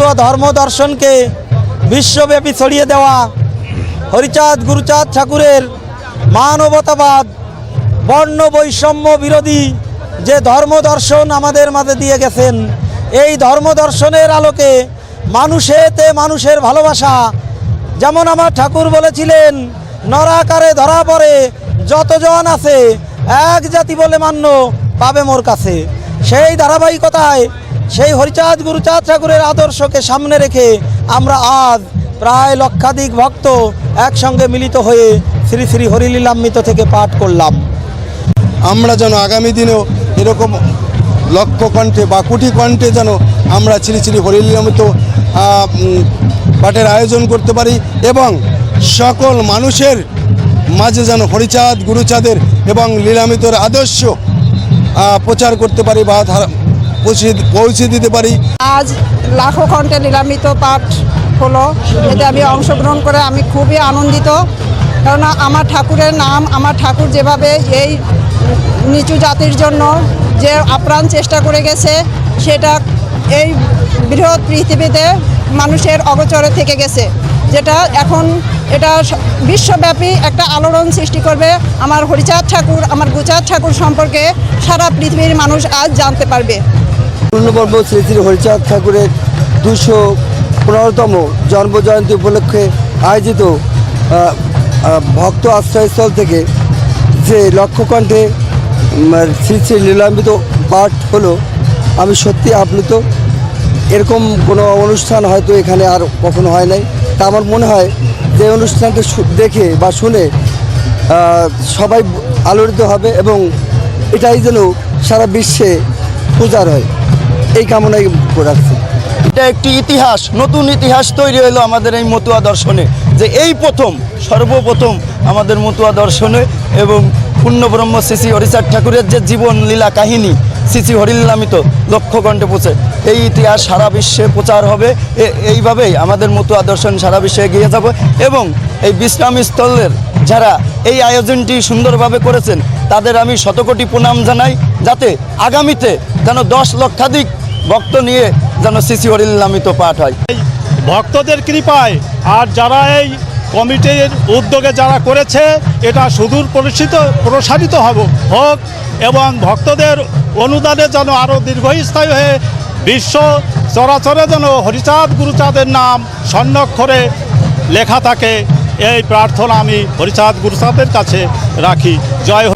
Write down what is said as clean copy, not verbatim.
মতুয়া ধর্ম দর্শনকে বিশ্বব্যাপী ছড়িয়ে দেওয়া হরিচাঁদ গুরুচাঁদ ঠাকুরের মানবতাবাদ বর্ণ বৈষম্য বিরোধী যে ধর্ম দর্শন আমাদের মাঝে দিয়ে গেছেন, এই ধর্ম দর্শনের আলোকে মানুষেতে মানুষের ভালোবাসা, যেমন আমার ঠাকুর বলেছিলেন, নরাকারে ধরা পড়ে যতজন আছে এক জাতি বলে মান্য পাবে মোর কাছে। সেই ধারাবাহিকতায় সেই হরিচাঁদ গুরুচাঁদ ঠাকুরের আদর্শকে সামনে রেখে আমরা আজ প্রায় লক্ষাধিক ভক্ত একসঙ্গে মিলিত হয়ে শ্রী শ্রী হরিলীলামৃত থেকে পাঠ করলাম। আমরা যেন আগামী দিনেও এরকম লক্ষ কণ্ঠে বা কোটি কণ্ঠে যেন আমরা শ্রী শ্রী হরিলীলামৃত পাঠের আয়োজন করতে পারি এবং সকল মানুষের মাঝে যেন হরিচাঁদ গুরুচাঁদের এবং লীলামৃতর আদর্শ প্রচার করতে পারি বা পৌঁছে দিতে পারি। আজ লাখো কণ্ঠে লীলামৃত পাঠ হলো, এতে আমি অংশগ্রহণ করে আমি খুবই আনন্দিত। কেননা আমার ঠাকুরের নাম, আমার ঠাকুর যেভাবে এই নিচু জাতির জন্য যে আপ্রাণ চেষ্টা করে গেছে, সেটা এই বৃহৎ পৃথিবীতে মানুষের অগোচরে থেকে গেছে, যেটা এখন এটা বিশ্বব্যাপী একটা আলোড়ন সৃষ্টি করবে। আমার হরিচাঁদ ঠাকুর, আমার গুরুচাঁদ ঠাকুর সম্পর্কে সারা পৃথিবীর মানুষ আজ জানতে পারবে। পূর্ণবর্ষ শ্রী শ্রী হরিচাঁদ ঠাকুরের 215তম জন্মজয়ন্তী উপলক্ষে আয়োজিত ভক্ত আশ্রয়স্থল থেকে যে লক্ষকণ্ঠে শ্রী শ্রী লীলামৃত পাঠ হলো, আমি সত্যি আপ্লুত। এরকম কোনো অনুষ্ঠান হয়তো এখানে আর কখনো হয় নাই। তা আমার মনে হয় যে অনুষ্ঠানটা দেখে বা শুনে সবাই আলোড়িত হবে এবং এটাই যেন সারা বিশ্বে প্রচার হয়, এই কামনাই রাখছি। এটা একটি ইতিহাস, নতুন ইতিহাস তৈরি হলো আমাদের এই মতুয়া দর্শনে, যে এই প্রথম সর্বপ্রথম আমাদের মতুয়া দর্শনে এবং পূর্ণব্রহ্ম শ্রী শ্রী হরিচাঁদ ঠাকুরের যে জীবন লীলা কাহিনী শ্রী শ্রী হরিলীলামৃত লক্ষ কণ্ঠে পৌঁছে, এই ইতিহাস সারা বিশ্বে প্রচার হবে। এইভাবেই আমাদের মতুয়া দর্শন সারা বিশ্বে এগিয়ে যাবে এবং এই বিশ্রামস্থলের যারা এই আয়োজনটি সুন্দরভাবে করেছেন তাদের আমি শতকোটি প্রণাম জানাই, যাতে আগামীতে যেন 10 লক্ষাধিক ভক্ত নিয়ে যেন শ্রী শ্রী হরিলীলামৃত পাঠ হয়। ভক্তদের কৃপায় আর যারা এই কমিটির উদ্যোগে যারা করেছে, এটা সুদূর প্রসারিত হোক এবং ভক্তদের অনুদানে যেন আরও দীর্ঘস্থায়ী হয়ে বিশ্ব চরাচরে যেন হরিচাঁদ গুরুচাঁদের নাম স্বর্ণাক্ষরে লেখা থাকে, এই প্রার্থনা আমি হরিচাঁদ গুরুচাঁদের কাছে রাখি। জয়।